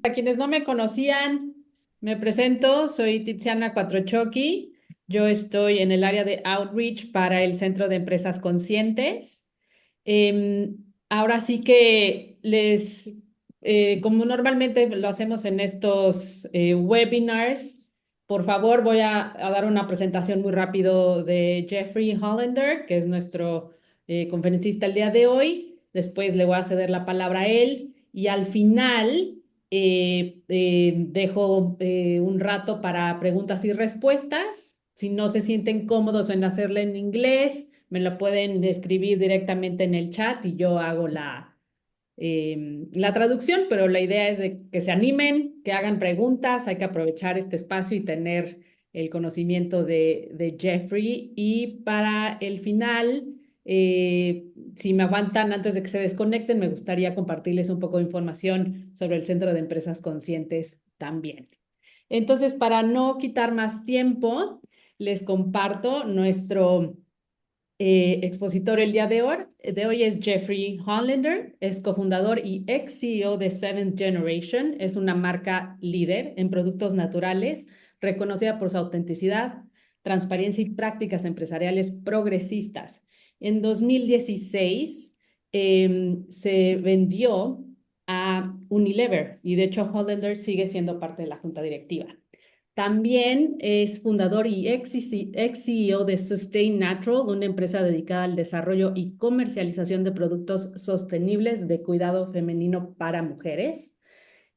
para quienes no me conocían, me presento, soy Tiziana Quattrochocchi. Yo estoy en el área de outreach para el Centro de Empresas Conscientes. Ahora sí que como normalmente lo hacemos en estos webinars, por favor voy a dar una presentación muy rápido de Jeffrey Hollender, que es nuestro conferencista el día de hoy. Después le voy a ceder la palabra a él y al final dejo un rato para preguntas y respuestas. Si no se sienten cómodos en hacerla en inglés, me lo pueden escribir directamente en el chat y yo hago la traducción, pero la idea es de que se animen, que hagan preguntas, hay que aprovechar este espacio y tener el conocimiento de Jeffrey. Y para el final, si me aguantan antes de que se desconecten, me gustaría compartirles un poco de información sobre el Centro de Empresas Conscientes también. Entonces, para no quitar más tiempo, les comparto nuestro expositor el día de hoy es Jeffrey Hollender, es cofundador y ex CEO de Seventh Generation. Es una marca líder en productos naturales, reconocida por su autenticidad, transparencia y prácticas empresariales progresistas. En 2016 se vendió a Unilever y de hecho Hollender sigue siendo parte de la junta directiva. También es fundador y ex CEO de Sustain Natural, una empresa dedicada al desarrollo y comercialización de productos sostenibles de cuidado femenino para mujeres.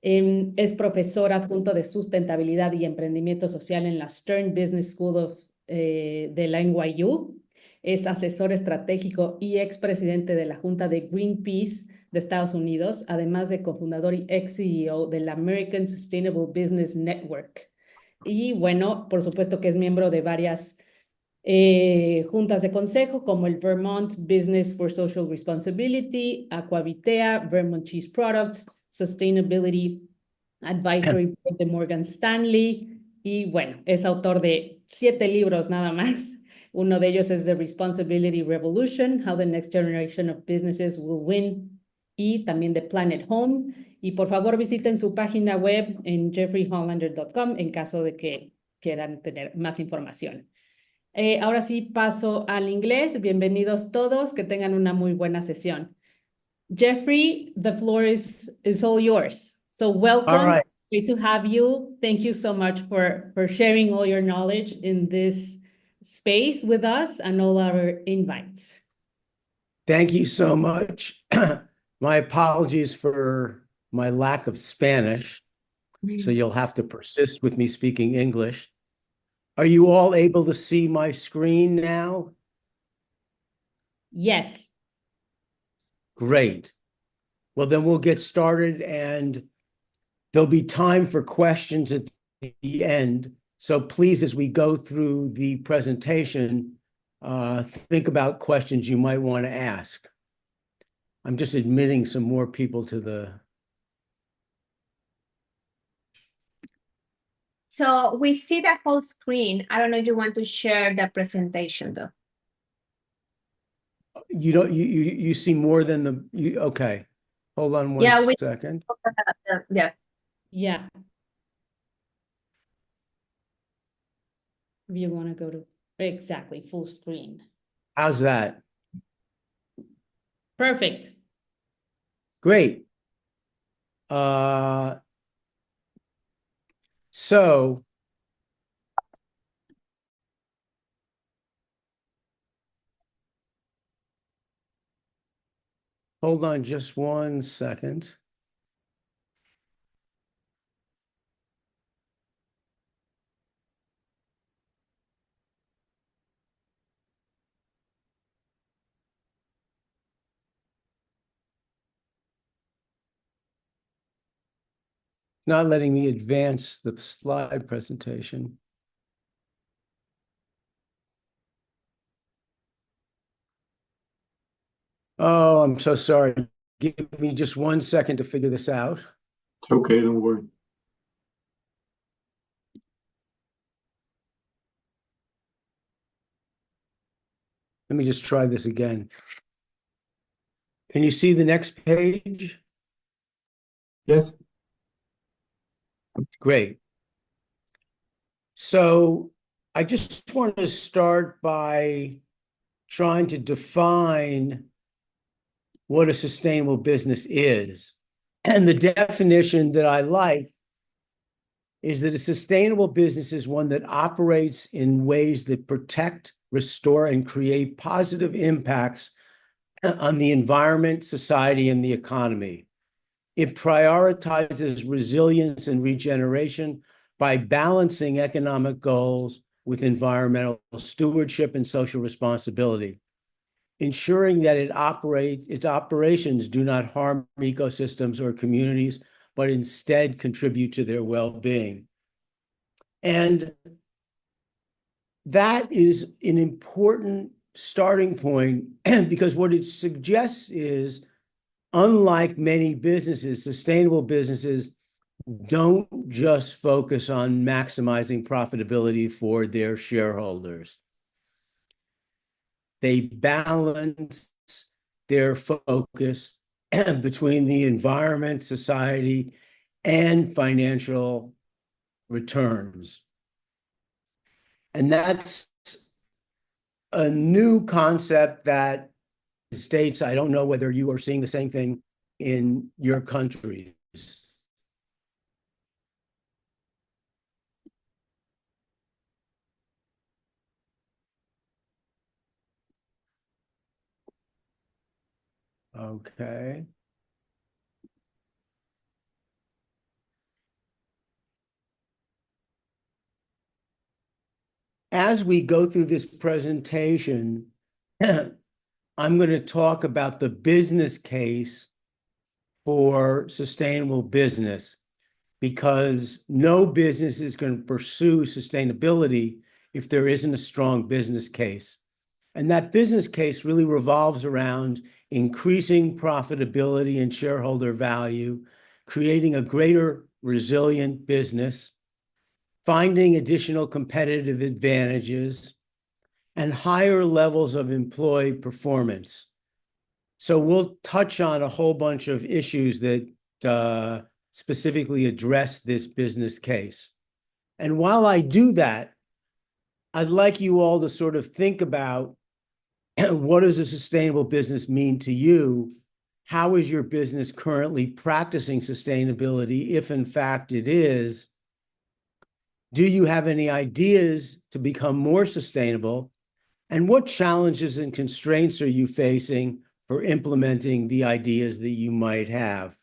Es profesor adjunto de sustentabilidad y emprendimiento social en la Stern Business School de la NYU. Es asesor estratégico y expresidente de la Junta de Greenpeace de Estados Unidos, además de cofundador y ex CEO del American Sustainable Business Network. Y bueno, por supuesto que es miembro de varias juntas de consejo como el Vermont Business for Social Responsibility, Aquavitea, Vermont Cheese Products, Sustainability Advisory Board de Morgan Stanley. Y bueno, es autor de 7 libros nada más. Uno de ellos es The Responsibility Revolution, How the Next Generation of Businesses Will Win, y también The Planet Home. Y por favor visiten su página web en jeffreyhollander.com en caso de que quieran tener más información. Ahora sí paso al inglés. Bienvenidos todos, que tengan una muy buena sesión. Jeffrey, the floor is all yours. So welcome. All right. Great to have you. Thank you so much for sharing all your knowledge in this space with us and all our invites. Thank you so much. My apologies for my lack of Spanish, so you'll have to persist with me speaking English. Are you all able to see my screen now? Yes. Great. Well, then we'll get started, and there'll be time for questions at the end. So please, as we go through the presentation, think about questions you might want to ask. I'm just admitting some more people to the... So we see the whole screen. I don't know if you want to share the presentation though. You don't, you see more than the, okay. Hold on one second. Yeah. Yeah. If you want to go to exactly full screen. How's that? Perfect. Great. So hold on just one second. Not letting me advance the slide presentation. Oh, I'm so sorry. Give me just 1 second to figure this out. It's okay, don't worry. Let me just try this again. Can you see the next page? Yes. Great. So I just want to start by trying to define what a sustainable business is. And the definition that I like is that a sustainable business is one that operates in ways that protect, restore, and create positive impacts on the environment, society, and the economy. It prioritizes resilience and regeneration by balancing economic goals with environmental stewardship and social responsibility, ensuring that its operations do not harm ecosystems or communities, but instead contribute to their well-being. And that is an important starting point because what it suggests is, unlike many businesses, sustainable businesses don't just focus on maximizing profitability for their shareholders. They balance their focus between the environment, society, and financial returns. And that's a new concept that states, I don't know whether you are seeing the same thing in your countries. Okay. As we go through this presentation, I'm going to talk about the business case for sustainable business, because no business is going to pursue sustainability if there isn't a strong business case. And that business case really revolves around increasing profitability and shareholder value, creating a greater resilient business, finding additional competitive advantages, and higher levels of employee performance. So we'll touch on a whole bunch of issues that specifically address this business case. And while I do that, I'd like you all to sort of think about, what does a sustainable business mean to you? How is your business currently practicing sustainability, if in fact it is? Do you have any ideas to become more sustainable? And what challenges and constraints are you facing for implementing the ideas that you might have?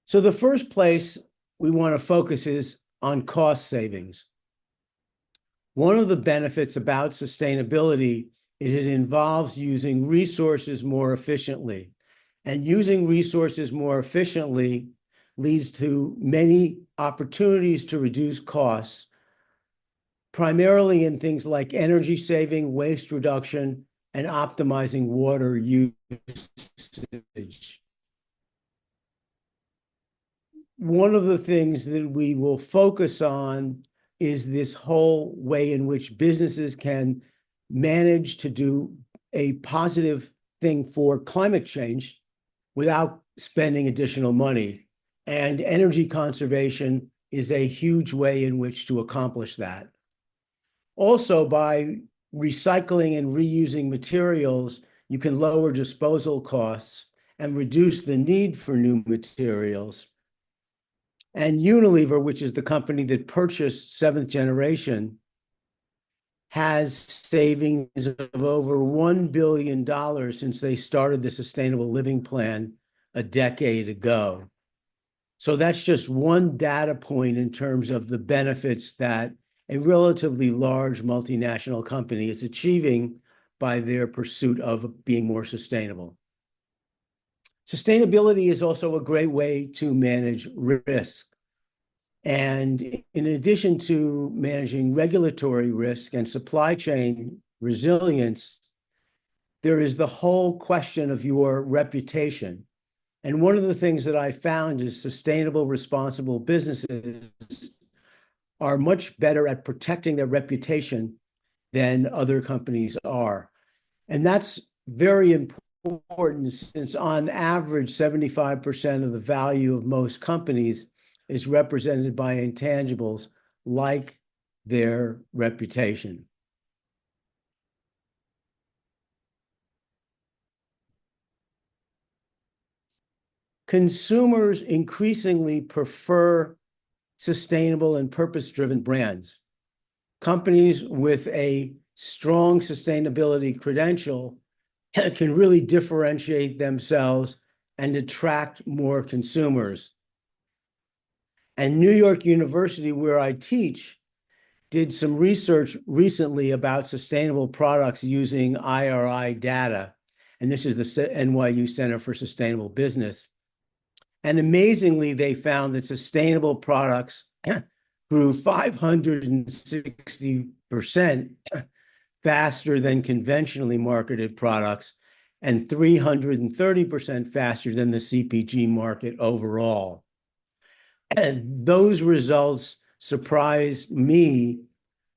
So the first place we want to focus is on cost savings. One of the benefits about sustainability is it involves using resources more efficiently. And using resources more efficiently leads to many opportunities to reduce costs, primarily in things like energy saving, waste reduction, and optimizing water usage. One of the things that we will focus on is this whole way in which businesses can manage to do a positive thing for climate change without spending additional money. And energy conservation is a huge way in which to accomplish that. Also, by recycling and reusing materials, you can lower disposal costs and reduce the need for new materials. And Unilever, which is the company that purchased Seventh Generation, has savings of over $1 billion since they started the Sustainable Living Plan a decade ago. So that's just one data point in terms of the benefits that a relatively large multinational company is achieving by their pursuit of being more sustainable. Sustainability is also a great way to manage risk. And in addition to managing regulatory risk and supply chain resilience, there is the whole question of your reputation. And one of the things that I found is sustainable, responsible businesses are much better at protecting their reputation than other companies are. And that's very important important since on average, 75% of the value of most companies is represented by intangibles like their reputation. Consumers increasingly prefer sustainable and purpose-driven brands. Companies with a strong sustainability credential can really differentiate themselves and attract more consumers. And New York University, where I teach, did some research recently about sustainable products using IRI data. And this is the NYU Center for Sustainable Business. And amazingly, they found that sustainable products grew 560% faster than conventionally marketed products and 330% faster than the CPG market overall. And those results surprised me,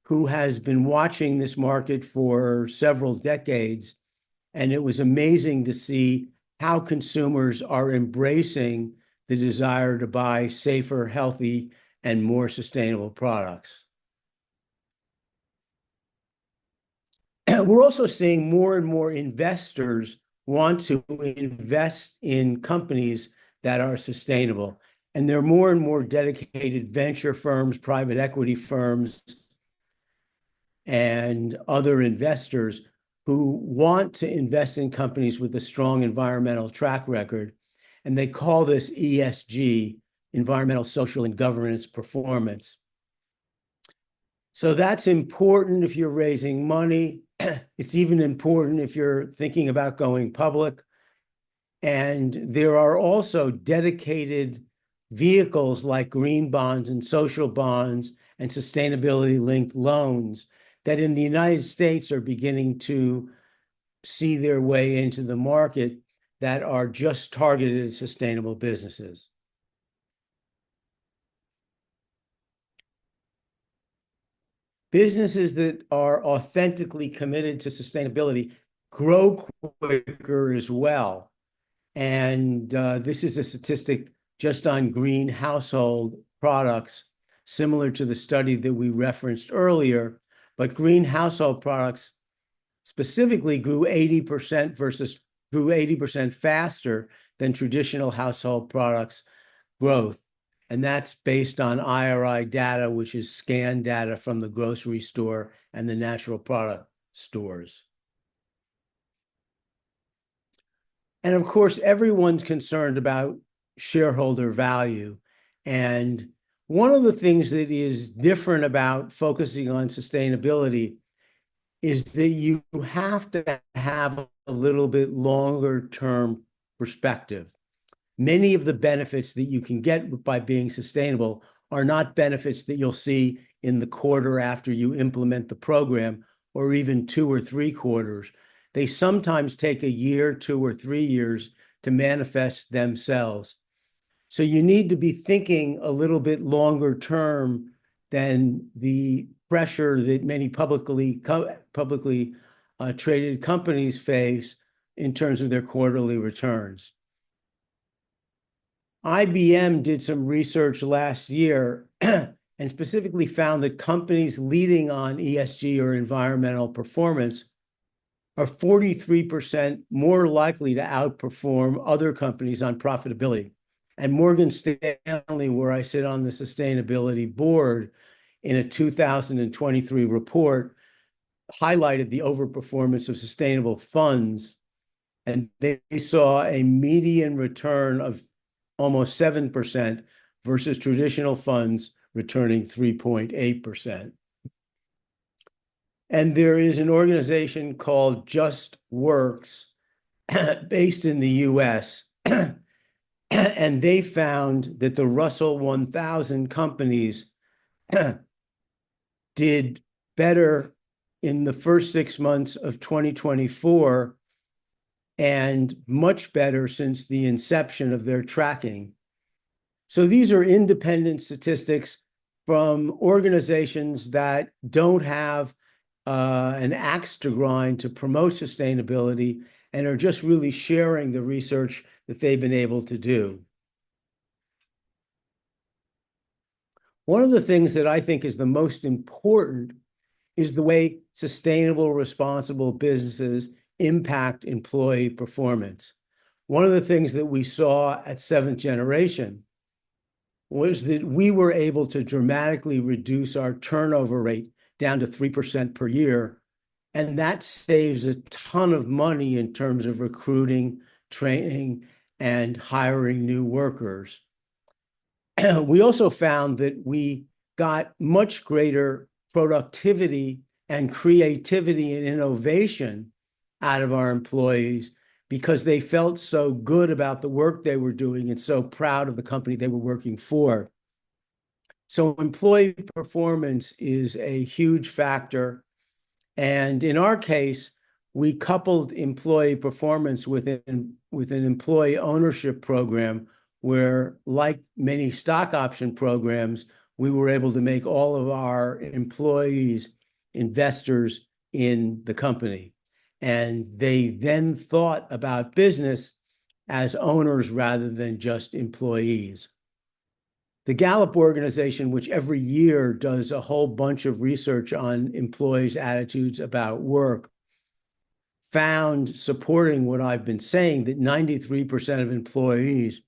who has been watching this market for several decades. And it was amazing to see how consumers are embracing the desire to buy safer, healthy, and more sustainable products. We're also seeing more and more investors want to invest in companies that are sustainable. And there are more and more dedicated venture firms, private equity firms, and other investors who want to invest in companies with a strong environmental track record. And they call this ESG, environmental, social, and governance performance. So that's important if you're raising money. It's even important if you're thinking about going public. And there are also dedicated vehicles like green bonds and social bonds and sustainability-linked loans that in the United States are beginning to see their way into the market that are just targeted at sustainable businesses. Businesses that are authentically committed to sustainability grow quicker as well. And this is a statistic just on green household products, similar to the study that we referenced earlier. But green household products specifically grew 80% faster than traditional household products growth. And that's based on IRI data, which is scanned data from the grocery store and the natural product stores. And of course, everyone's concerned about shareholder value. And one of the things that is different about focusing on sustainability is that you have to have a little bit longer term perspective. Many of the benefits that you can get by being sustainable are not benefits that you'll see in the quarter after you implement the program, or even 2 or 3 quarters. They sometimes take a year, 2 or 3 years to manifest themselves. So you need to be thinking a little bit longer term than the pressure that many publicly traded companies face in terms of their quarterly returns. IBM did some research last year and specifically found that companies leading on ESG or environmental performance are 43% more likely to outperform other companies on profitability. And Morgan Stanley, where I sit on the sustainability board, in a 2023 report, highlighted the overperformance of sustainable funds. And they saw a median return of almost 7% versus traditional funds returning 3.8%. And there is an organization called Just Works based in the US. And they found that the Russell 1000 companies did better in the first 6 months of 2024 and much better since the inception of their tracking. So these are independent statistics from organizations that don't have an axe to grind to promote sustainability and are just really sharing the research that they've been able to do. One of the things that I think is the most important is the way sustainable, responsible businesses impact employee performance. One of the things that we saw at Seventh Generation was that we were able to dramatically reduce our turnover rate down to 3% per year. And that saves a ton of money in terms of recruiting, training, and hiring new workers. We also found that we got much greater productivity and creativity and innovation out of our employees because they felt so good about the work they were doing and so proud of the company they were working for. So employee performance is a huge factor. And in our case, we coupled employee performance with an employee ownership program where, like many stock option programs, we were able to make all of our employees investors in the company. And they then thought about business as owners rather than just employees. The Gallup organization, which every year does a whole bunch of research on employees' attitudes about work, found, supporting what I've been saying, that 93% of employees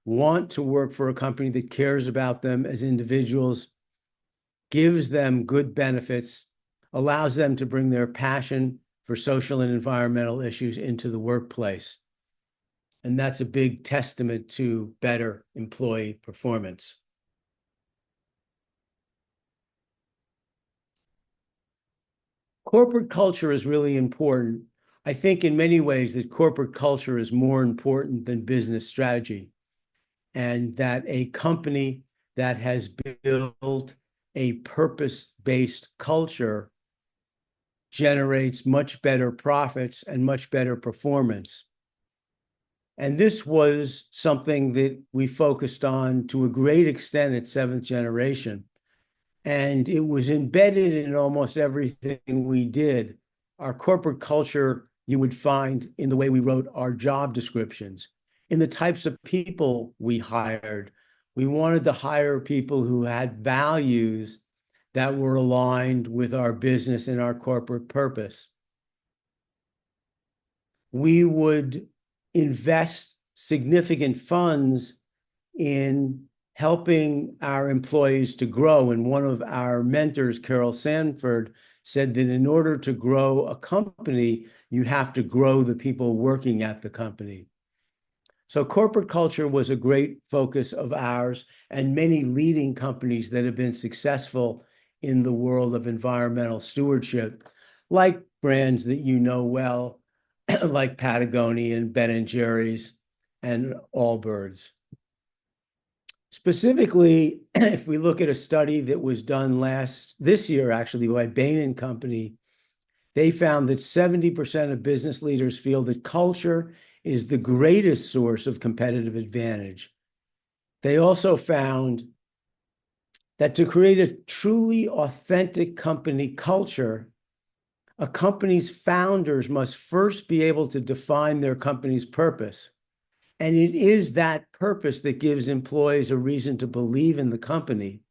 want to work for a company that cares about them as individuals, gives them good benefits, allows them to bring their passion for social and environmental issues into the workplace. And that's a big testament to better employee performance. Corporate culture is really important. I think in many ways that corporate culture is more important than business strategy, and that a company that has built a purpose-based culture generates much better profits and much better performance. And this was something that we focused on to a great extent at Seventh Generation. And it was embedded in almost everything we did. Our corporate culture, you would find in the way we wrote our job descriptions, in the types of people we hired. We wanted to hire people who had values that were aligned with our business and our corporate purpose. We would invest significant funds in helping our employees to grow. And one of our mentors, Carol Sanford, said that in order to grow a company, you have to grow the people working at the company. So corporate culture was a great focus of ours, and many leading companies that have been successful in the world of environmental stewardship, like brands that you know well, like Patagonia and Ben & Jerry's and Allbirds. Specifically, if we look at a study that was done this year, actually, by Bain & Company, they found that 70% of business leaders feel that culture is the greatest source of competitive advantage. They also found that to create a truly authentic company culture, a company's founders must first be able to define their company's purpose. And it is that purpose that gives employees a reason to believe in the company.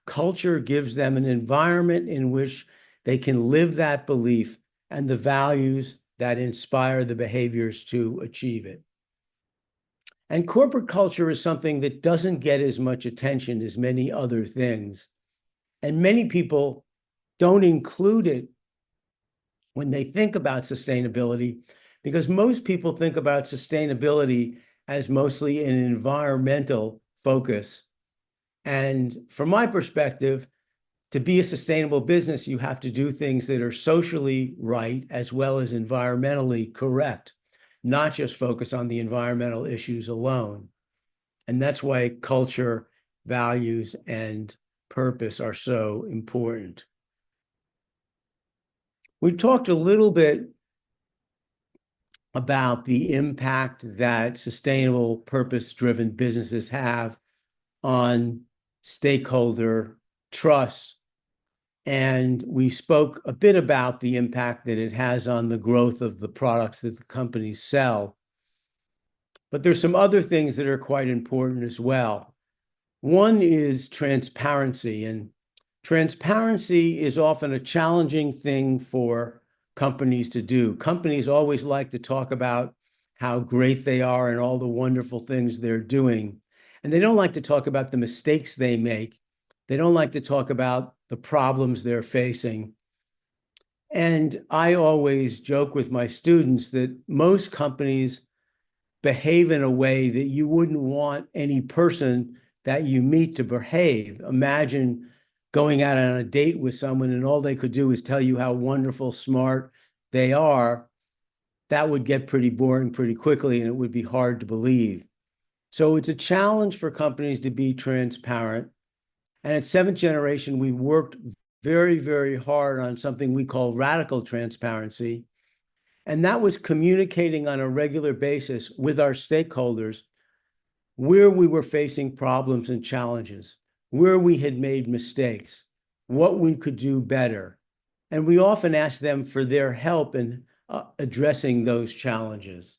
Culture gives them an environment in which they can live that belief and the values that inspire the behaviors to achieve it. And corporate culture is something that doesn't get as much attention as many other things. And many people don't include it when they think about sustainability, because most people think about sustainability as mostly an environmental focus. And from my perspective, to be a sustainable business, you have to do things that are socially right as well as environmentally correct, not just focus on the environmental issues alone. And that's why culture, values, and purpose are so important. We talked a little bit about the impact that sustainable, purpose-driven businesses have on stakeholder trust And we spoke a bit about the impact that it has on the growth of the products that the companies sell. But there's some other things that are quite important as well. One is transparency, and transparency is often a challenging thing for companies to do. Companies always like to talk about how great they are and all the wonderful things they're doing. And they don't like to talk about the mistakes they make. They don't like to talk about the problems they're facing. And I always joke with my students that most companies behave in a way that you wouldn't want any person that you meet to behave. Imagine going out on a date with someone and all they could do is tell you how wonderful, smart they are. That would get pretty boring pretty quickly, and it would be hard to believe. So it's a challenge for companies to be transparent. And at Seventh Generation, we worked very, very hard on something we call radical transparency. And that was communicating on a regular basis with our stakeholders where we were facing problems and challenges, where we had made mistakes, what we could do better. And we often asked them for their help in addressing those challenges.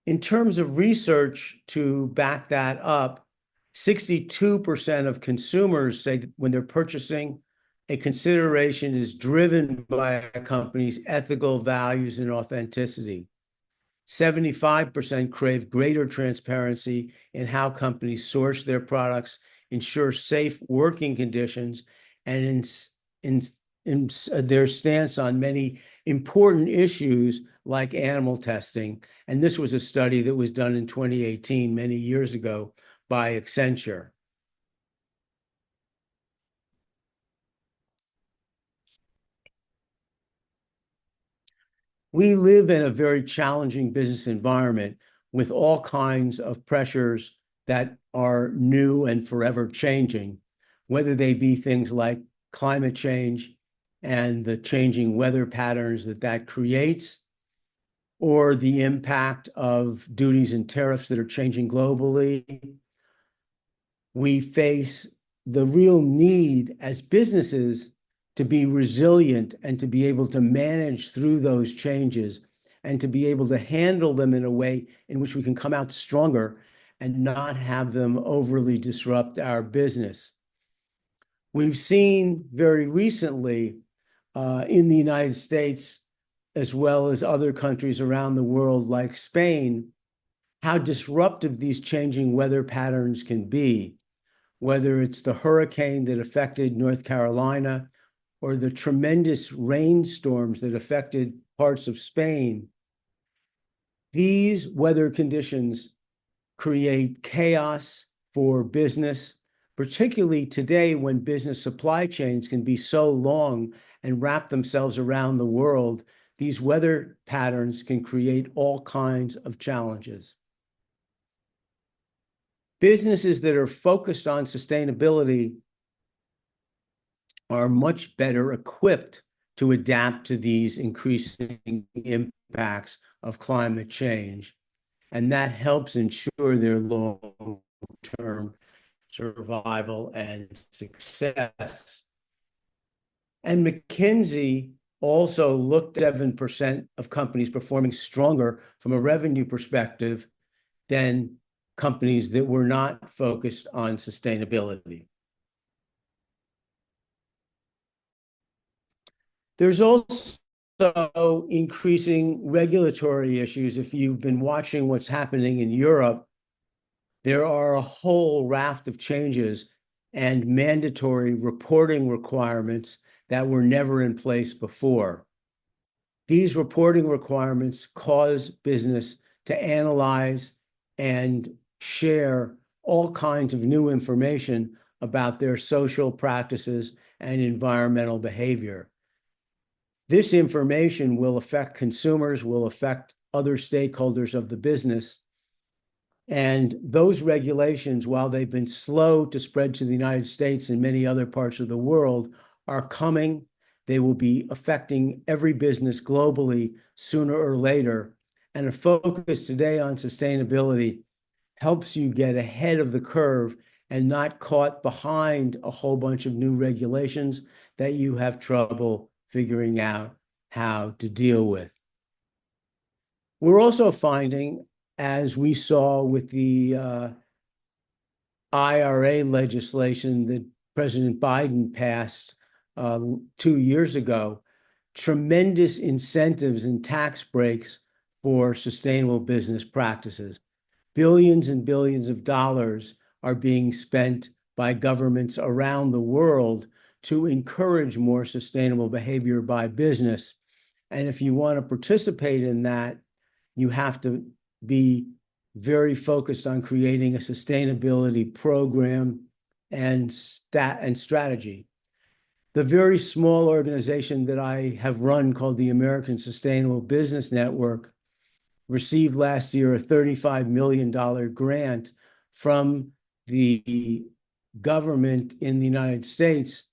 In terms of research to back that up, 62% of consumers say that when they're purchasing, a consideration is driven by a company's ethical values and authenticity. 75% crave greater transparency in how companies source their products, ensure safe working conditions, and in their stance on many important issues like animal testing. And this was a study that was done in 2018, many years ago, by Accenture. We live in a very challenging business environment with all kinds of pressures that are new and forever changing, whether they be things like climate change and the changing weather patterns that that creates, or the impact of duties and tariffs that are changing globally. We face the real need as businesses to be resilient and to be able to manage through those changes and to be able to handle them in a way in which we can come out stronger and not have them overly disrupt our business. We've seen very recently in the United States, as well as other countries around the world like Spain, how disruptive these changing weather patterns can be, whether it's the hurricane that affected North Carolina or the tremendous rainstorms that affected parts of Spain. These weather conditions create chaos for business, particularly today when business supply chains can be so long and wrap themselves around the world. These weather patterns can create all kinds of challenges. Businesses that are focused on sustainability are much better equipped to adapt to these increasing impacts of climate change. And that helps ensure their long-term survival and success. And McKinsey also looked at 7% of companies performing stronger from a revenue perspective than companies that were not focused on sustainability. There's also increasing regulatory issues. If you've been watching what's happening in Europe, there are a whole raft of changes and mandatory reporting requirements that were never in place before. These reporting requirements cause business to analyze and share all kinds of new information about their social practices and environmental behavior. This information will affect consumers, will affect other stakeholders of the business. And those regulations, while they've been slow to spread to the United States and many other parts of the world, are coming. They will be affecting every business globally sooner or later. And a focus today on sustainability helps you get ahead of the curve and not caught behind a whole bunch of new regulations that you have trouble figuring out how to deal with. We're also finding, as we saw with the IRA legislation that President Biden passed 2 years ago, tremendous incentives and tax breaks for sustainable business practices. Billions and billions of dollars are being spent by governments around the world to encourage more sustainable behavior by business. And if you want to participate in that, you have to be very focused on creating a sustainability program and strategy. The very small organization that I have run, called the American Sustainable Business Network, received last year a $35 million grant from the government in the United States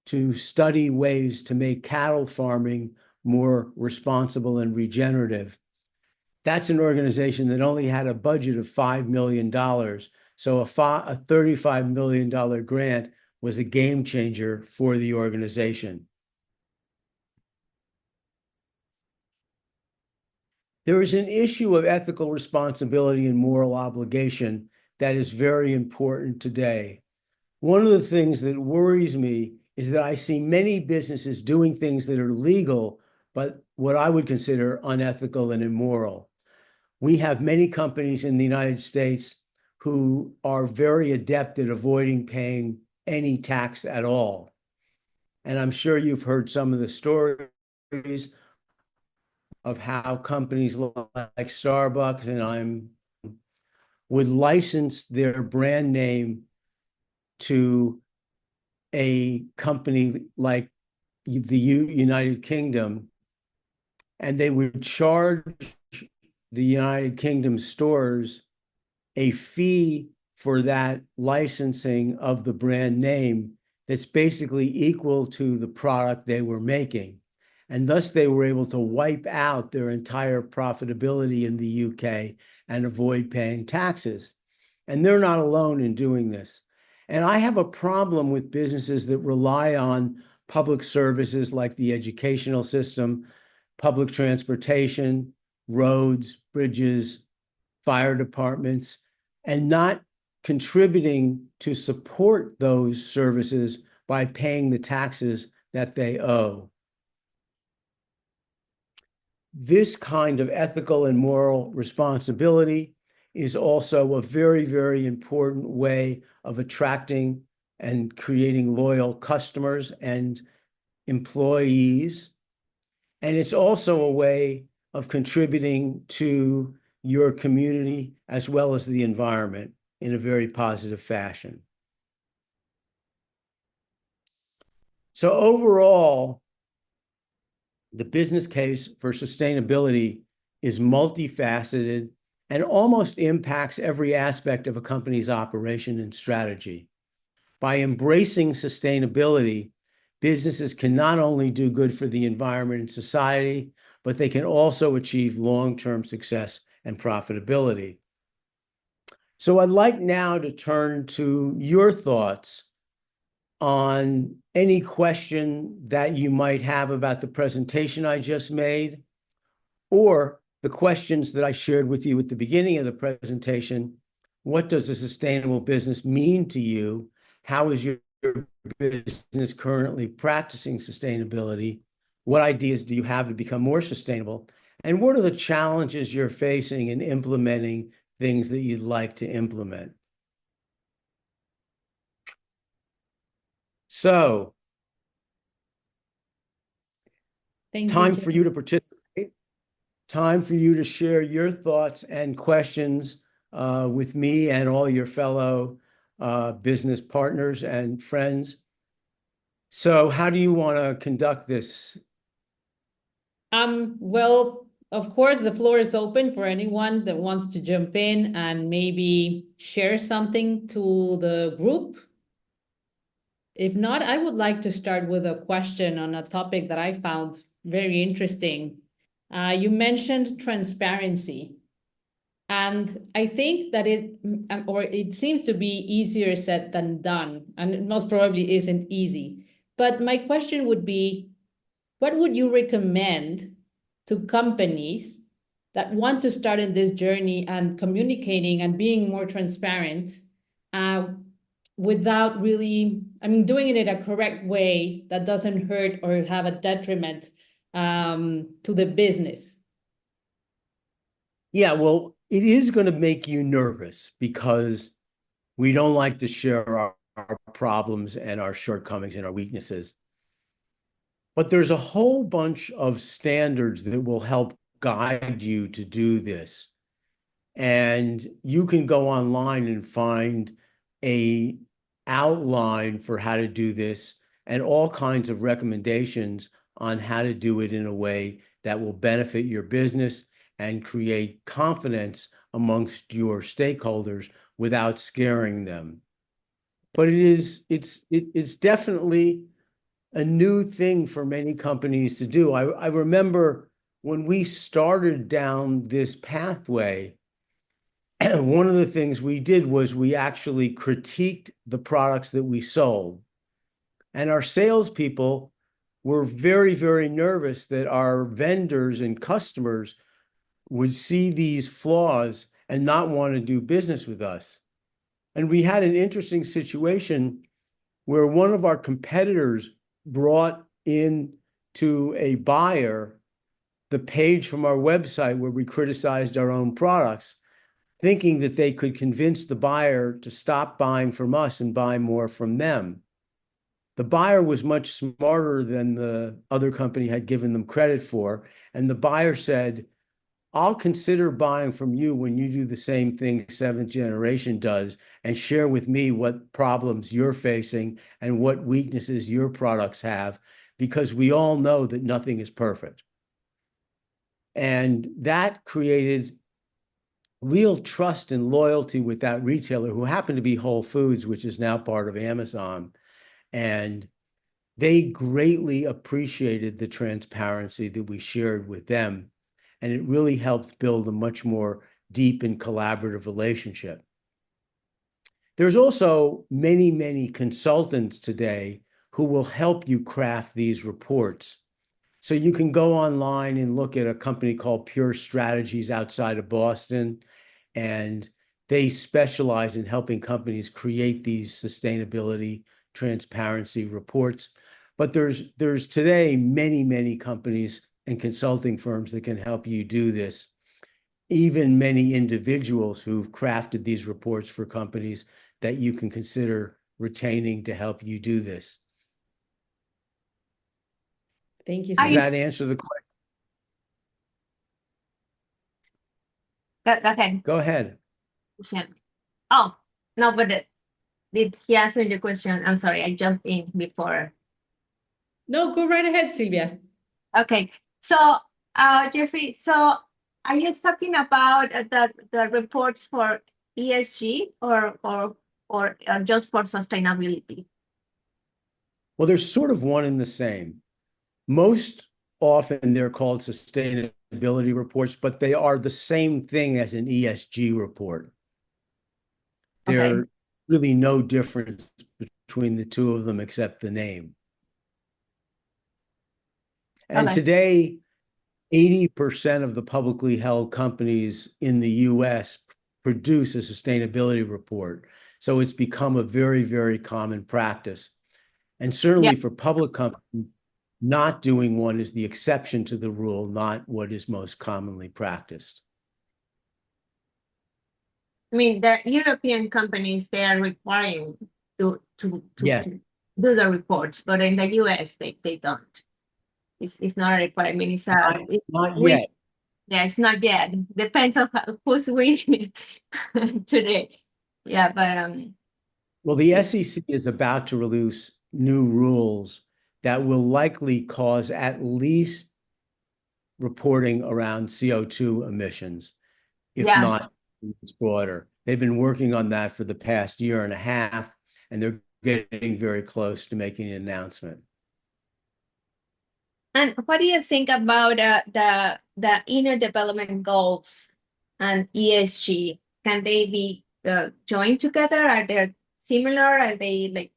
to study ways to make cattle farming more responsible and regenerative. That's an organization that only had a budget of $5 million. So a $35 million grant was a game changer for the organization. There is an issue of ethical responsibility and moral obligation that is very important today. One of the things that worries me is that I see many businesses doing things that are legal, but what I would consider unethical and immoral. We have many companies in the United States who are very adept at avoiding paying any tax at all. And I'm sure you've heard some of the stories of how companies like Starbucks would license their brand name to a company like the United Kingdom, and they would charge the United Kingdom stores a fee for that licensing of the brand name that's basically equal to the product they were making. And thus they were able to wipe out their entire profitability in the UK and avoid paying taxes. And they're not alone in doing this. And I have a problem with businesses that rely on public services like the educational system, public transportation, roads, bridges, fire departments, and not contributing to support those services by paying the taxes that they owe. This kind of ethical and moral responsibility is also a very, very important way of attracting and creating loyal customers and employees. And it's also a way of contributing to your community as well as the environment in a very positive fashion. So overall, the business case for sustainability is multifaceted and almost impacts every aspect of a company's operation and strategy. By embracing sustainability, businesses can not only do good for the environment and society, but they can also achieve long-term success and profitability. So I'd like now to turn to your thoughts on any question that you might have about the presentation I just made, or the questions that I shared with you at the beginning of the presentation. What does a sustainable business mean to you? How is your business currently practicing sustainability? What ideas do you have to become more sustainable? And what are the challenges you're facing in implementing things that you'd like to implement? So, time for you to participate, time for you to share your thoughts and questions with me and all your fellow business partners and friends. So how do you want to conduct this? Well, of course, the floor is open for anyone that wants to jump in and maybe share something to the group. If not, I would like to start with a question on a topic that I found very interesting. You mentioned transparency. And I think that it seems to be easier said than done, and it most probably isn't easy. But my question would be, what would you recommend to companies that want to start in this journey and communicating and being more transparent without really, doing it in a correct way that doesn't hurt or have a detriment to the business? Yeah, well, it is going to make you nervous because we don't like to share our problems and our shortcomings and our weaknesses. But there's a whole bunch of standards that will help guide you to do this. And you can go online and find a outline for how to do this and all kinds of recommendations on how to do it in a way that will benefit your business and create confidence amongst your stakeholders without scaring them. But it's definitely a new thing for many companies to do. I remember when we started down this pathway, one of the things we did was we actually critiqued the products that we sold. And our salespeople were very, very nervous that our vendors and customers would see these flaws and not want to do business with us. And we had an interesting situation where one of our competitors brought in to a buyer the page from our website where we criticized our own products, thinking that they could convince the buyer to stop buying from us and buy more from them. The buyer was much smarter than the other company had given them credit for. And the buyer said, I'll consider buying from you when you do the same thing Seventh Generation does and share with me what problems you're facing and what weaknesses your products have, because we all know that nothing is perfect. And that created real trust and loyalty with that retailer, who happened to be Whole Foods, which is now part of Amazon. And they greatly appreciated the transparency that we shared with them. And it really helped build a much more deep and collaborative relationship. There's also many, many consultants today who will help you craft these reports. So you can go online and look at a company called Pure Strategies outside of Boston, and they specialize in helping companies create these sustainability transparency reports. But there's today many, many companies and consulting firms that can help you do this. Even many individuals who've crafted these reports for companies that you can consider retaining to help you do this. Thank you. Does that answer the question? Go ahead. Go ahead. Oh, no, but did he answer your question? I'm sorry, I jumped in before. No, go right ahead, Silvia. Okay, so Jeffrey, so are you talking about the reports for ESG or just for sustainability? Well, they're sort of one and the same. Most often they're called sustainability reports, but they are the same thing as an ESG report. There's really no difference between the two of them except the name. And today, 80% of the publicly held companies in the US produce a sustainability report. So it's become a very, very common practice. And certainly for public companies, not doing one is the exception to the rule, not what is most commonly practiced. I mean, the European companies, they are requiring to do the reports, but in the US, they don't. It's not a requirement. It's not yet. Yeah, it's not yet. Depends on who's winning today. Yeah, but well, the SEC is about to release new rules that will likely cause at least reporting around CO2 emissions, if not it's broader. They've been working on that for the past year and a half, and they're getting very close to making an announcement. And what do you think about the inner development goals and ESG, can they be joined together? Are they similar? Are they like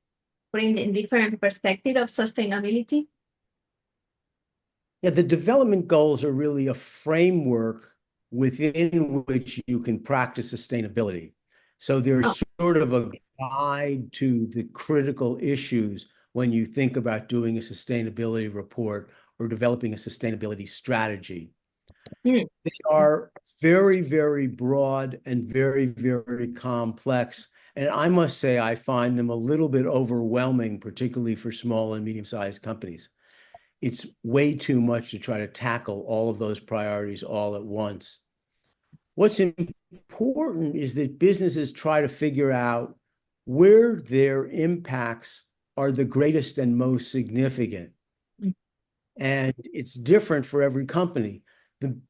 putting in different perspective of sustainability? Yeah, the development goals are really a framework within which you can practice sustainability. So they're sort of a guide to the critical issues when you think about doing a sustainability report or developing a sustainability strategy. They are very, very broad and very, very complex. And I must say, I find them a little bit overwhelming, particularly for small and medium-sized companies. It's way too much to try to tackle all of those priorities all at once. What's important is that businesses try to figure out where their impacts are the greatest and most significant. And it's different for every company.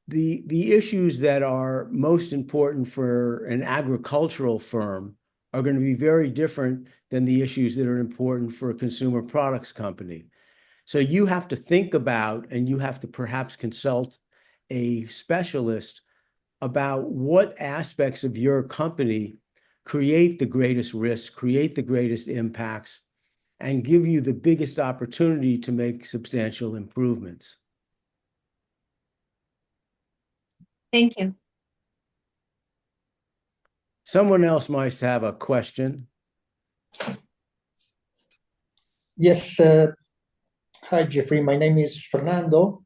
The issues that are most important for an agricultural firm are going to be very different than the issues that are important for a consumer products company. So you have to think about, and you have to perhaps consult a specialist about what aspects of your company create the greatest risk, create the greatest impacts, and give you the biggest opportunity to make substantial improvements. Thank you. Someone else might have a question. Yes. Hi, Jeffrey. My name is Fernando.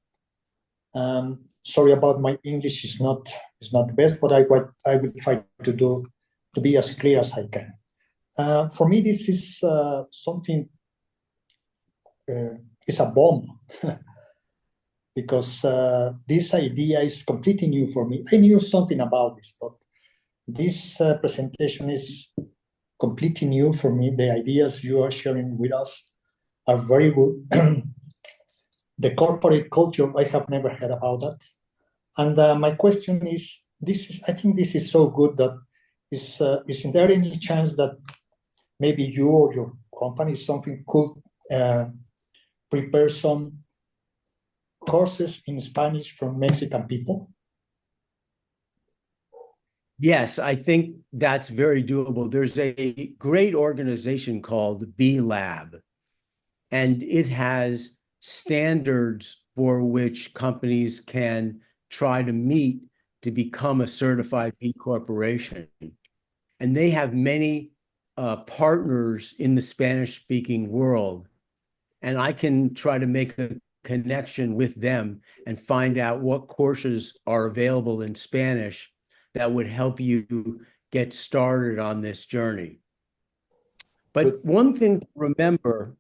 Sorry about my English is not the best, but I will try to be as clear as I can. For me, this is something. It's a bomb because this idea is completely new for me. I knew something about this, but this presentation is completely new for me. The ideas you are sharing with us are very good. The corporate culture, I have never heard about that. And my question is, I think this is so good that isn't there any chance that maybe you or your company something could prepare some courses in Spanish from Mexican people? Yes, I think that's very doable. There's a great organization called B Lab, and it has standards for which companies can try to meet to become a certified B Corporation. And they have many partners in the Spanish-speaking world. And I can try to make a connection with them and find out what courses are available in Spanish that would help you get started on this journey. But one thing to remember,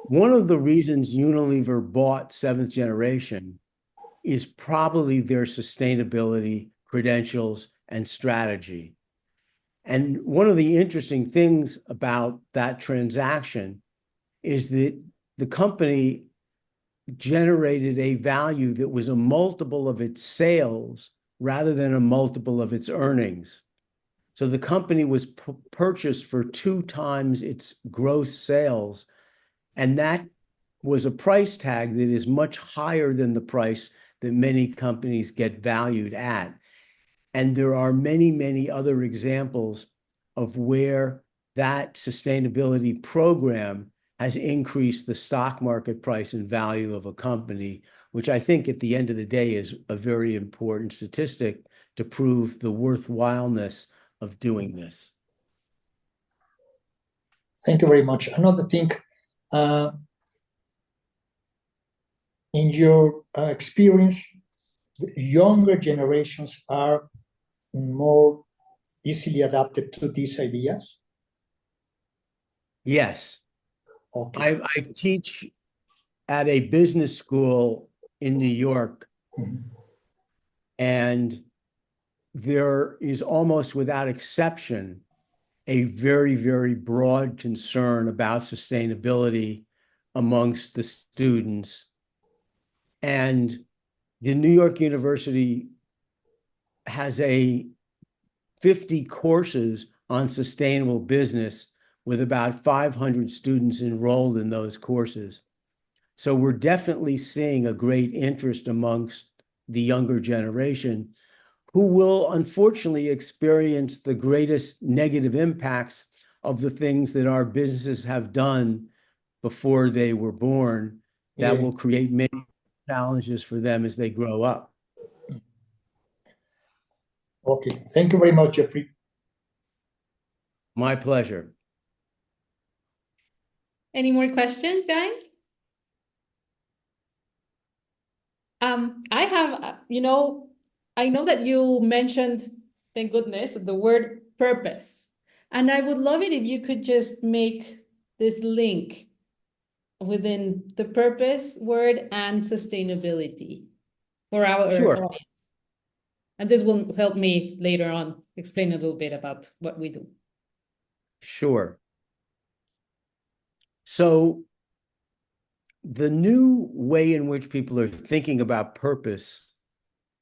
one of the reasons Unilever bought Seventh Generation is probably their sustainability credentials and strategy. And one of the interesting things about that transaction is that the company generated a value that was a multiple of its sales rather than a multiple of its earnings. So the company was purchased for 2 times its gross sales, and that was a price tag that is much higher than the price that many companies get valued at. And there are many, many other examples of where that sustainability program has increased the stock market price and value of a company, which I think at the end of the day is a very important statistic to prove the worthwhileness of doing this. Thank you very much. Another thing, in your experience, the younger generations are more easily adapted to these ideas? Yes. Okay. I teach at a business school in New York, and there is almost without exception a very, very broad concern about sustainability amongst the students. And the New York University has 50 courses on sustainable business with about 500 students enrolled in those courses. So we're definitely seeing a great interest amongst the younger generation who will unfortunately experience the greatest negative impacts of the things that our businesses have done before they were born that will create many challenges for them as they grow up. Okay, thank you very much, Jeffrey. My pleasure. Any more questions, guys? I have, I know that you mentioned, thank goodness, the word purpose. And I would love it if you could just make this link within the purpose word and sustainability for our audience. And this will help me later on explain a little bit about what we do. Sure. So the new way in which people are thinking about purpose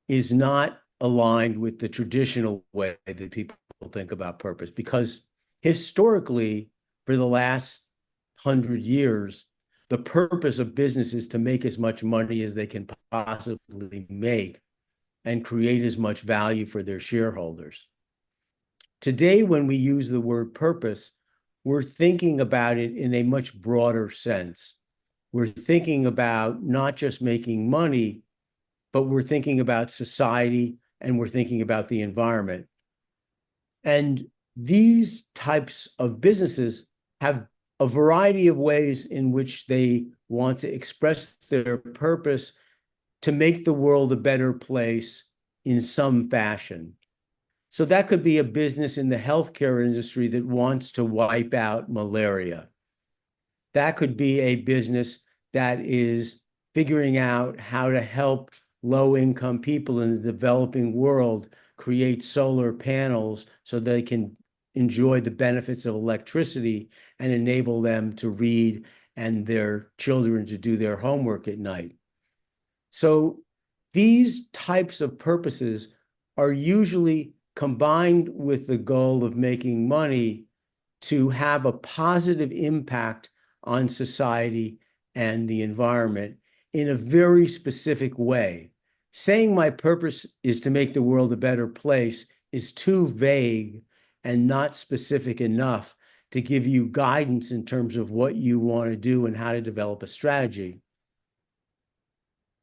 is not aligned with the traditional way that people think about purpose, because historically, for the last 100 years, the purpose of business is to make as much money as they can possibly make and create as much value for their shareholders. Today, when we use the word purpose, we're thinking about it in a much broader sense. We're thinking about not just making money, but we're thinking about society and we're thinking about the environment. And these types of businesses have a variety of ways in which they want to express their purpose to make the world a better place in some fashion. So that could be a business in the healthcare industry that wants to wipe out malaria. That could be a business that is figuring out how to help low-income people in the developing world create solar panels so they can enjoy the benefits of electricity and enable them to read and their children to do their homework at night. So these types of purposes are usually combined with the goal of making money to have a positive impact on society and the environment in a very specific way. Saying my purpose is to make the world a better place is too vague and not specific enough to give you guidance in terms of what you want to do and how to develop a strategy.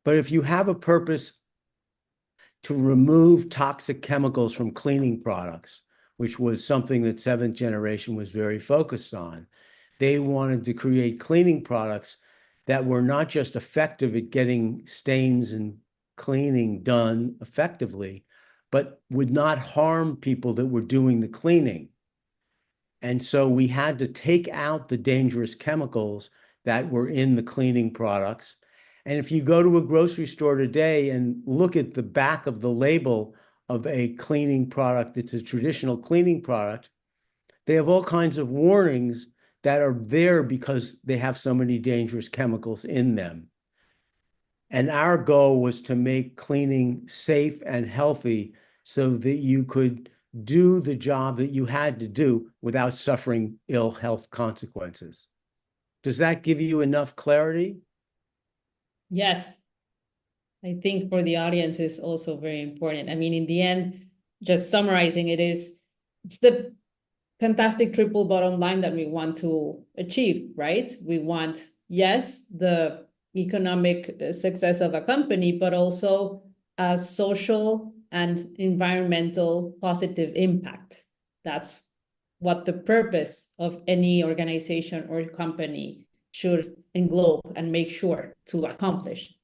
But if you have a purpose to remove toxic chemicals from cleaning products, which was something that Seventh Generation was very focused on, they wanted to create cleaning products that were not just effective at getting stains and cleaning done effectively, but would not harm people that were doing the cleaning. And so we had to take out the dangerous chemicals that were in the cleaning products. And if you go to a grocery store today and look at the back of the label of a cleaning product that's a traditional cleaning product, they have all kinds of warnings that are there because they have so many dangerous chemicals in them. And our goal was to make cleaning safe and healthy so that you could do the job that you had to do without suffering ill health consequences. Does that give you enough clarity? Yes. I think for the audience is also very important. I mean, in the end, just summarizing it's the fantastic triple bottom line that we want to achieve, right? We want, yes, the economic success of a company, but also a social and environmental positive impact. That's what the purpose of any organization or company should englobe and make sure to accomplish.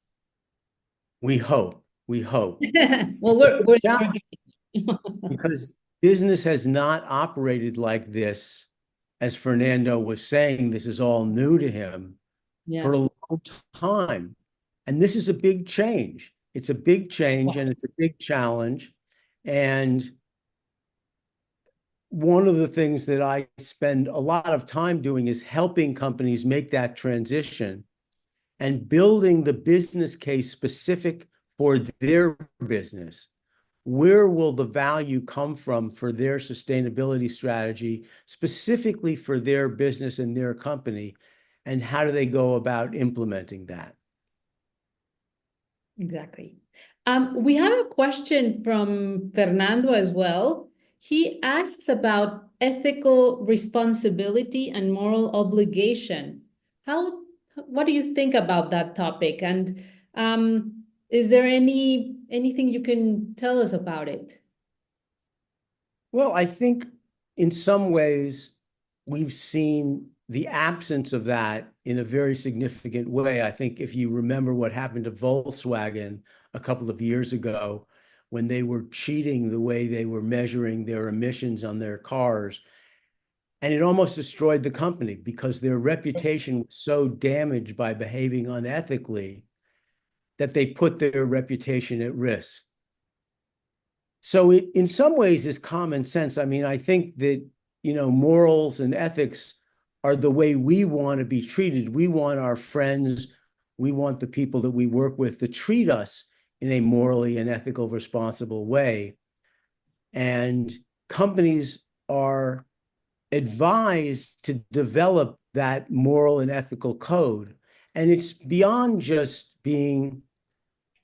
We hope. Well, we're because business has not operated like this. As Fernando was saying, this is all new to him for a long time. And this is a big change. It's a big change and it's a big challenge. And one of the things that I spend a lot of time doing is helping companies make that transition and building the business case specific for their business. Where will the value come from for their sustainability strategy, specifically for their business and their company, and how do they go about implementing that? Exactly. We have a question from Fernando as well. He asks about ethical responsibility and moral obligation. What do you think about that topic? And is there anything you can tell us about it? Well, I think in some ways we've seen the absence of that in a very significant way. I think if you remember what happened to Volkswagen a couple of years ago, when they were cheating the way they were measuring their emissions on their cars, and it almost destroyed the company because their reputation was so damaged by behaving unethically that they put their reputation at risk. So it, in some ways, is common sense. I mean, I think that, morals and ethics are the way we want to be treated. We want our friends, we want the people that we work with to treat us in a morally and ethical, responsible way. And companies are advised to develop that moral and ethical code. And it's beyond just being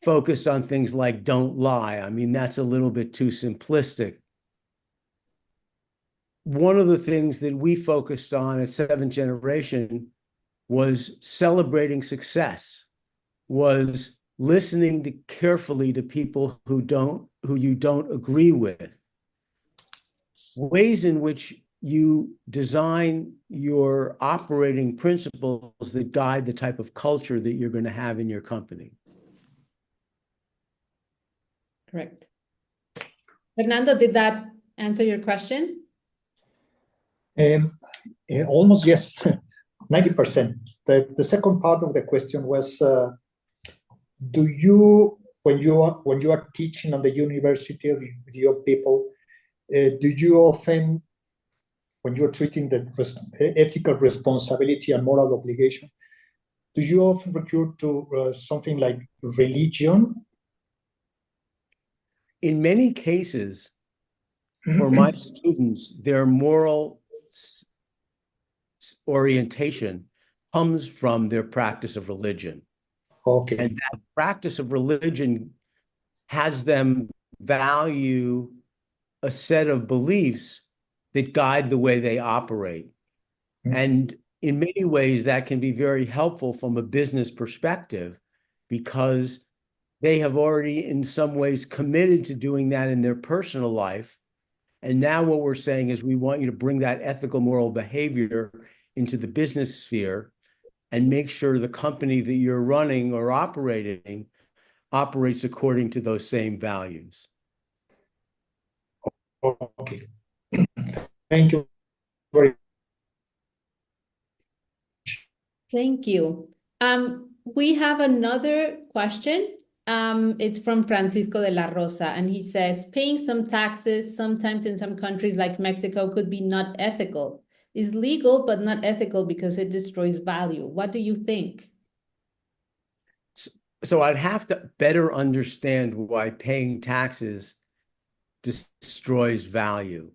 focused on things like don't lie. I mean, that's a little bit too simplistic. One of the things that we focused on at Seventh Generation was celebrating success, was listening carefully to people who you don't agree with, ways in which you design your operating principles that guide the type of culture that you're going to have in your company. Correct. Fernando, did that answer your question? Almost, yes, 90%. The second part of the question was, do you, when you are teaching on the university with your people, do you often, when you're treating the ethical responsibility and moral obligation, do you often recur to something like religion? In many cases, for my students, their moral orientation comes from their practice of religion. Okay. And that practice of religion has them value a set of beliefs that guide the way they operate. And in many ways, that can be very helpful from a business perspective because they have already, in some ways, committed to doing that in their personal life. And now what we're saying is we want you to bring that ethical moral behavior into the business sphere and make sure the company that you're running or operating operates according to those same values. Okay. Thank you very much. Thank you. We have another question. It's from Francisco de la Rosa, and he says, paying some taxes, sometimes in some countries like Mexico, could be not ethical. Is legal, but not ethical because it destroys value. What do you think? So I'd have to better understand why paying taxes destroys value.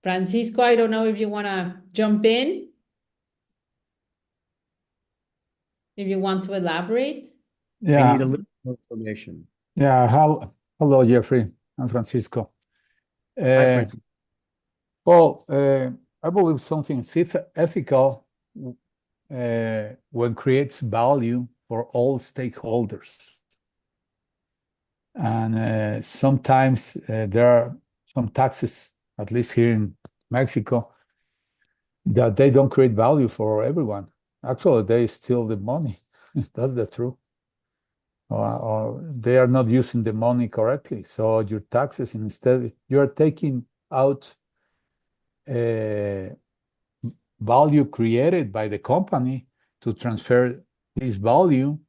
Francisco, I don't know if you want to jump in. If you want to elaborate. I need a little more information. Yeah. Hello, Jeffrey and Francisco. Hi, Francisco. Well, I believe something is ethical when creates value for all stakeholders. And sometimes there are some taxes, at least here in Mexico, that they don't create value for everyone. Actually, they steal the money. That's the truth. Or they are not using the money correctly. So your taxes, instead, you're taking out value created by the company to transfer this value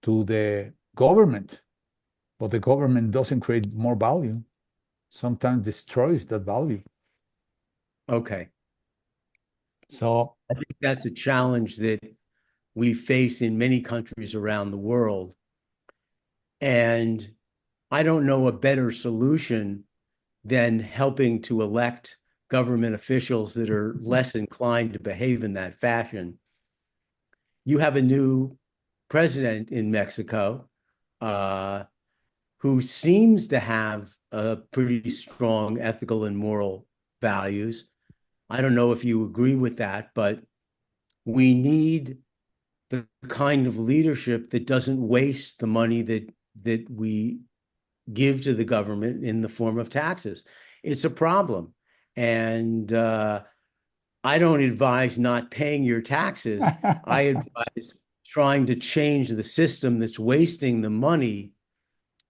to the government. But the government doesn't create more value, sometimes destroys that value. Okay. So I think that's a challenge that we face in many countries around the world. And I don't know a better solution than helping to elect government officials that are less inclined to behave in that fashion. You have a new president in Mexico, who seems to have pretty strong ethical and moral values. I don't know if you agree with that, but we need the kind of leadership that doesn't waste the money that we give to the government in the form of taxes. It's a problem. And I don't advise not paying your taxes. I advise trying to change the system that's wasting the money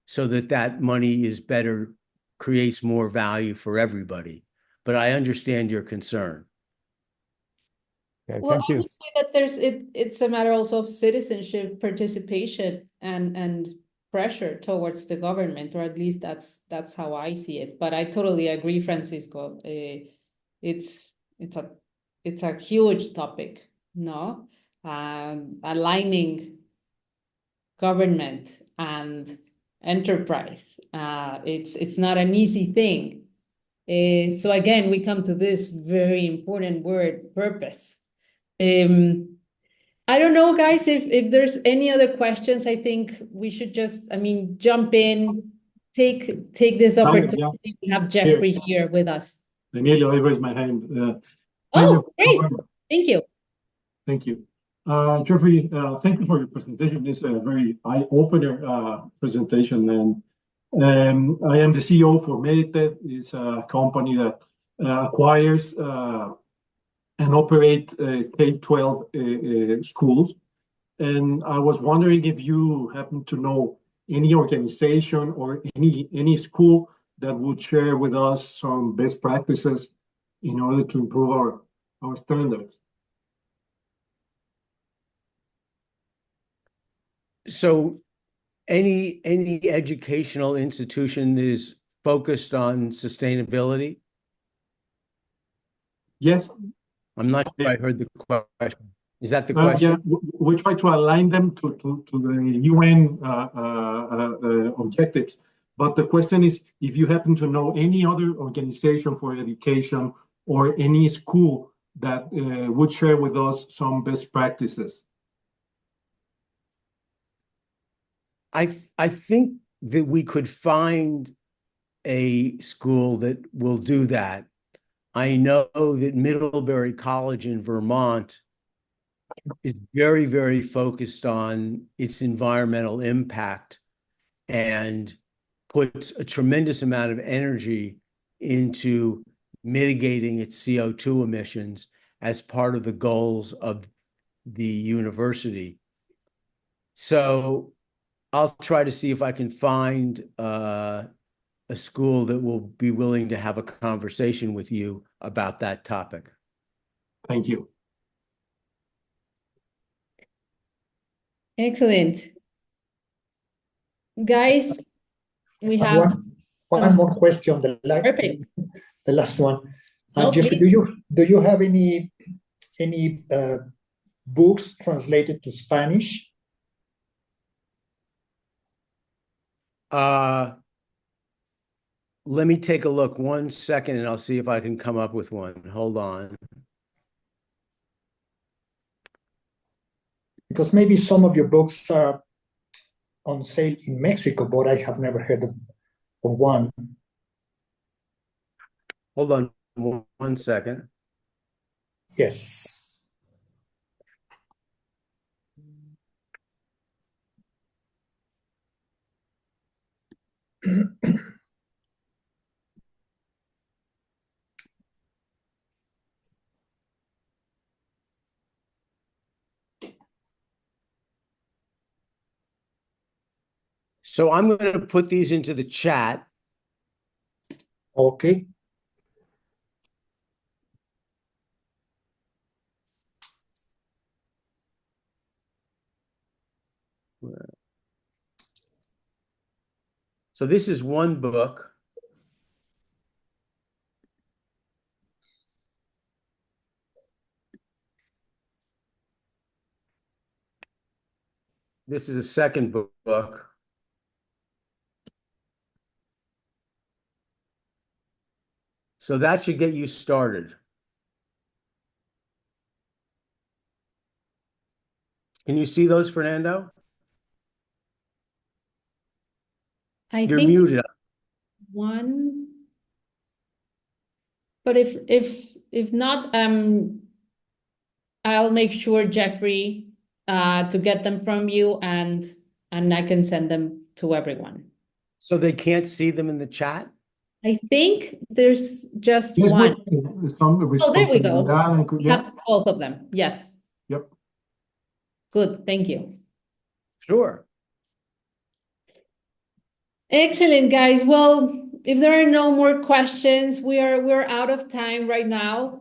so that that money is better, creates more value for everybody. But I understand your concern. Okay, Well, thank I you. would say that it's a matter also of citizenship, participation, and pressure towards the government, or at least that's how I see it. But I totally agree, Francisco. It's a huge topic, no? Aligning government and enterprise. It's not an easy thing. So again, we come to this very important word, purpose. I don't know, guys, if there's any other questions. I think we should just, jump in, take this opportunity to have Jeffrey here with us. Emilio, I raised my hand. Oh, great. Thank you. Thank you. Jeffrey, thank you for your presentation. It's a very eye-opener presentation. And I am the CEO for Merited. It's a company that acquires and operate K-12 schools. And I was wondering if you happen to know any organization or any school that would share with us some best practices in order to improve our standards. So any educational institution that is focused on sustainability? Yes. I'm not sure I heard the question. Is that the question? Yeah, we try to align them to the UN objectives. But the question is, if you happen to know any other organization for education or any school that would share with us some best practices. I think that we could find a school that will do that. I know that Middlebury College in Vermont is very, very focused on its environmental impact and puts a tremendous amount of energy into mitigating its CO2 emissions as part of the goals of the university. So I'll try to see if I can find a school that will be willing to have a conversation with you about that topic. Thank you. Excellent. Guys, we have one more question, perfect. The last one. No, Jeffrey, please. do you have any books translated to Spanish? Let me take a look 1 second and I'll see if I can come up with one. Hold on. Because maybe some of your books are on sale in Mexico, but I have never heard of one. Hold on 1 second. Yes. So I'm going to put these into the chat. Okay. So this is one book. This is a second book. So that should get you started. Can you see those, Fernando? I You're think muted. one, but if not, I'll make sure, Jeffrey, to get them from you, and I can send them to everyone. So they can't see them in the chat? I think there's just Yes, one. Oh, there we go. We Yeah. have both of them. Yes. Yep. Good. Thank you. Sure. Excellent, guys. Well, if there are no more questions, we're out of time right now.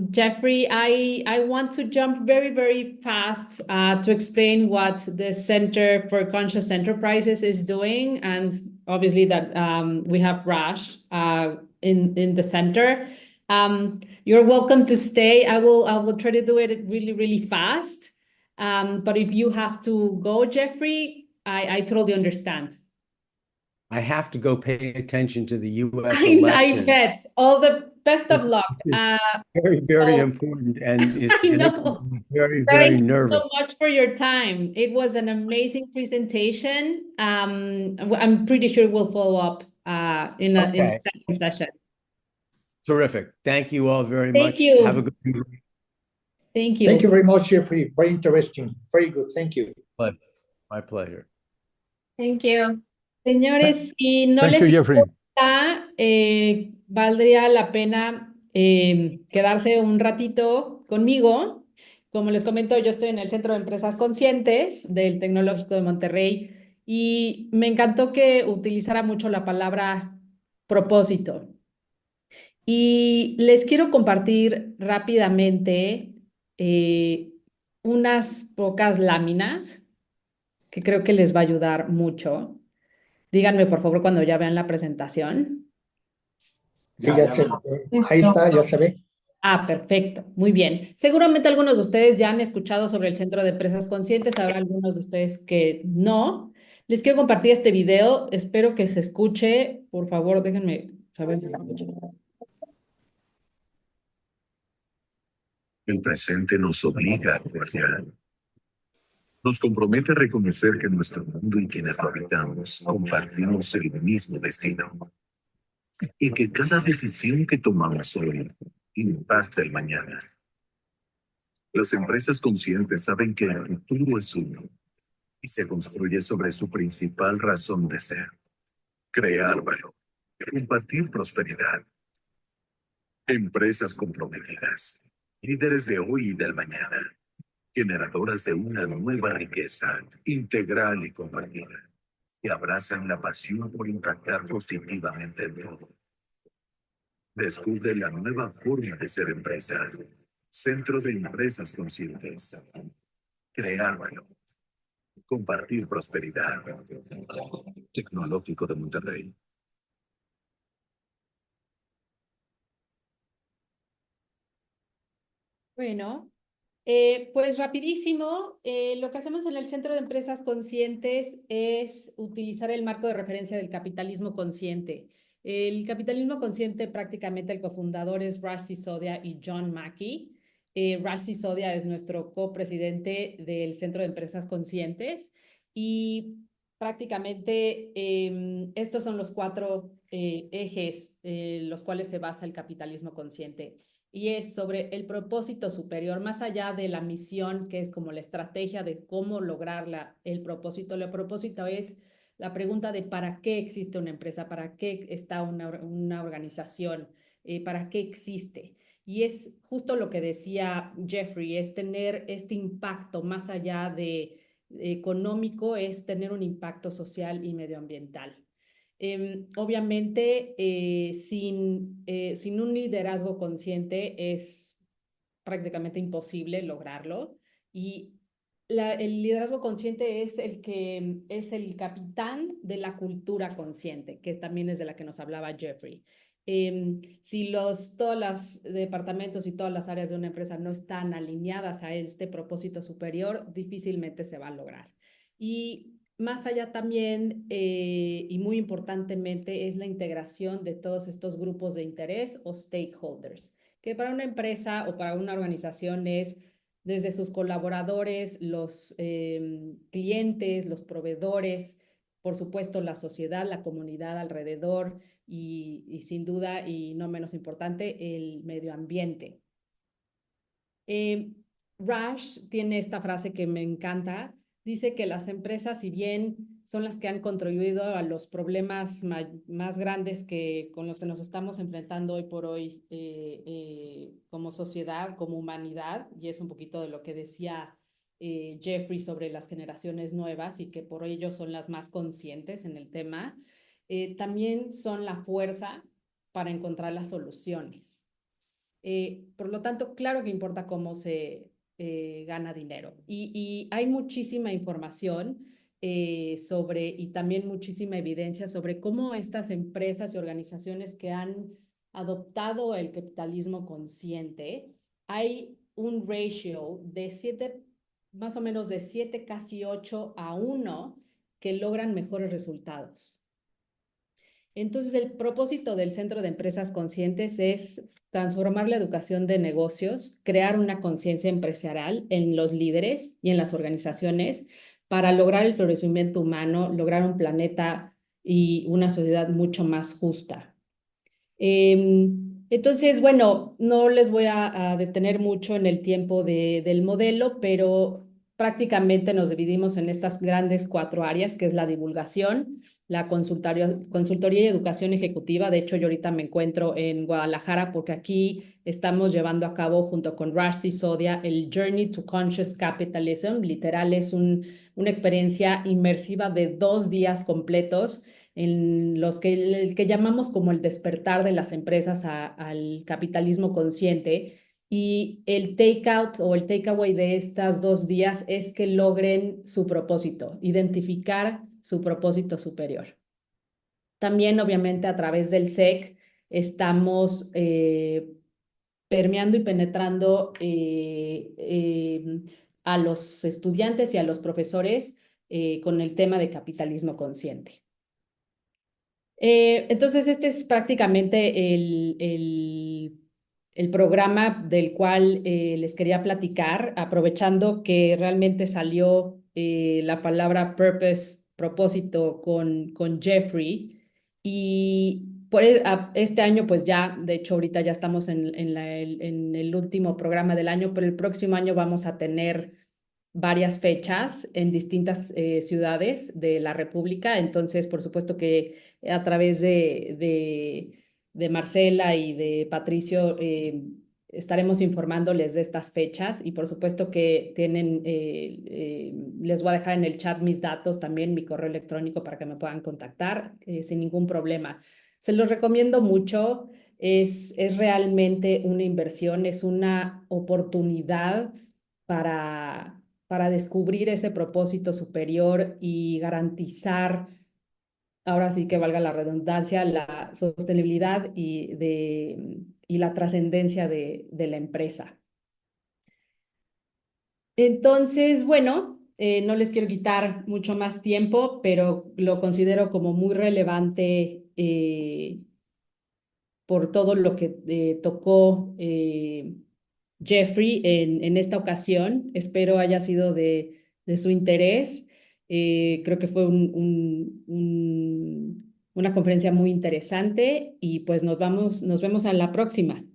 Jeffrey, I want to jump very, very fast to explain what the Center for Conscious Enterprises is doing, and obviously that we have Raj in the center. You're welcome to stay. I will try to do it really, really fast. But if you have to go, Jeffrey, I totally understand. I have to go pay attention to the U.S. I election. bet. All the best of luck. This is very, very important, and is I know. making me very, Thank very you nervous. so much for your time. It was an amazing presentation. I'm pretty sure we'll follow up in a second session. Terrific. Thank you all very Thank much. you. Have a good evening. Thank you. Thank you very much, Jeffrey. Very interesting. Very good. Thank you. My pleasure. Thank you. Señores, si no Thank les you, Jeffrey. importa, valdría la pena quedarse un ratito conmigo. Como les comento, yo estoy en el Centro de Empresas Conscientes del Tecnológico de Monterrey y me encantó que utilizara mucho la palabra propósito. Y les quiero compartir rápidamente unas pocas láminas que creo que les va a ayudar mucho. Díganme, por favor, cuando ya vean la presentación. Sí, ahí está, ya se ve. Ah, perfecto. Muy bien. Seguramente algunos de ustedes ya han escuchado sobre el Centro de Empresas Conscientes, habrá algunos de ustedes que no. Les quiero compartir este video. Espero que se escuche. Por favor, déjenme saber si se escucha. El presente nos obliga a actuar. Nos compromete a reconocer que nuestro mundo y quienes lo habitamos compartimos el mismo destino y que cada decisión que tomamos hoy impacta el mañana. Las empresas conscientes saben que el futuro es uno y se construye sobre su principal razón de ser: crear valor, compartir prosperidad. Empresas comprometidas, líderes de hoy y del mañana, generadoras de una nueva riqueza integral y compartida, que abrazan la pasión por impactar positivamente en todo. Descubre la nueva forma de ser empresa. Centro de Empresas Conscientes. Crear valor. Compartir prosperidad. Tecnológico de Monterrey. Bueno, pues rapidísimo, lo que hacemos en el Centro de Empresas Conscientes es utilizar el marco de referencia del capitalismo consciente. El capitalismo consciente, prácticamente el cofundador es Raj Sisodia y John Mackey. Raj Sisodia es nuestro copresidente del Centro de Empresas Conscientes y prácticamente estos son los cuatro ejes los cuales se basa el capitalismo consciente. Y es sobre el propósito superior, más allá de la misión, que es como la estrategia de cómo lograr el propósito. El propósito es la pregunta de para qué existe una empresa, para qué está una organización, para qué existe. Y es justo lo que decía Jeffrey, es tener este impacto más allá de económico, es tener un impacto social y medioambiental. Obviamente, sin un liderazgo consciente es prácticamente imposible lograrlo. Y el liderazgo consciente es el que es el capitán de la cultura consciente, que también es de la que nos hablaba Jeffrey. Si todos los departamentos y todas las áreas de una empresa no están alineadas a este propósito superior, difícilmente se va a lograr. Y más allá también, y muy importantemente, es la integración de todos estos grupos de interés o stakeholders, que para una empresa o para una organización es desde sus colaboradores, los clientes, los proveedores, por supuesto la sociedad, la comunidad alrededor y sin duda, y no menos importante, el medio ambiente. Rush tiene esta frase que me encanta. Dice que las empresas, si bien son las que han contribuido a los problemas más grandes con los que nos estamos enfrentando hoy por hoy como sociedad, como humanidad, y es un poquito de lo que decía Jeffrey sobre las generaciones nuevas y que por ello son las más conscientes en el tema, también son la fuerza para encontrar las soluciones. Por lo tanto, claro que importa cómo se gana dinero. Y hay muchísima información y también muchísima evidencia sobre cómo estas empresas y organizaciones que han adoptado el capitalismo consciente, hay un ratio de 7, más o menos de 7, casi 8-1, que logran mejores resultados. Entonces, el propósito del Centro de Empresas Conscientes es transformar la educación de negocios, crear una conciencia empresarial en los líderes y en las organizaciones para lograr el florecimiento humano, lograr un planeta y una sociedad mucho más justa. Entonces, bueno, no les voy a detener mucho en el tiempo del modelo, pero prácticamente nos dividimos en estas grandes 4 áreas, que es la divulgación, la consultoría y educación ejecutiva. De hecho, yo ahorita me encuentro en Guadalajara porque aquí estamos llevando a cabo junto con Rush y Sodia el Journey to Conscious Capitalism. Literal, es una experiencia inmersiva de 2 días completos en los que el que llamamos como el despertar de las empresas al capitalismo consciente. Y el takeout o el takeaway de estos 2 días es que logren su propósito, identificar su propósito superior. También, obviamente, a través del SEC estamos permeando y penetrando a los estudiantes y a los profesores con el tema de capitalismo consciente. Entonces, este es prácticamente el programa del cual les quería platicar, aprovechando que realmente salió la palabra purpose, propósito, con Jeffrey. Y este año, pues ya, de hecho, ahorita ya estamos en el último programa del año, pero el próximo año vamos a tener varias fechas en distintas ciudades de la República. Entonces, por supuesto que a través de Marcela y de Patricio estaremos informándoles de estas fechas y por supuesto que les voy a dejar en el chat mis datos, también mi correo electrónico para que me puedan contactar sin ningún problema. Se los recomiendo mucho, es realmente una inversión, es una oportunidad para descubrir ese propósito superior y garantizar, ahora sí que valga la redundancia, la sostenibilidad y la trascendencia de la empresa. Entonces, bueno, no les quiero quitar mucho más tiempo, pero lo considero como muy relevante por todo lo que tocó Jeffrey en esta ocasión. Espero haya sido de su interés. Creo que fue una conferencia muy interesante y pues nos vemos a la próxima.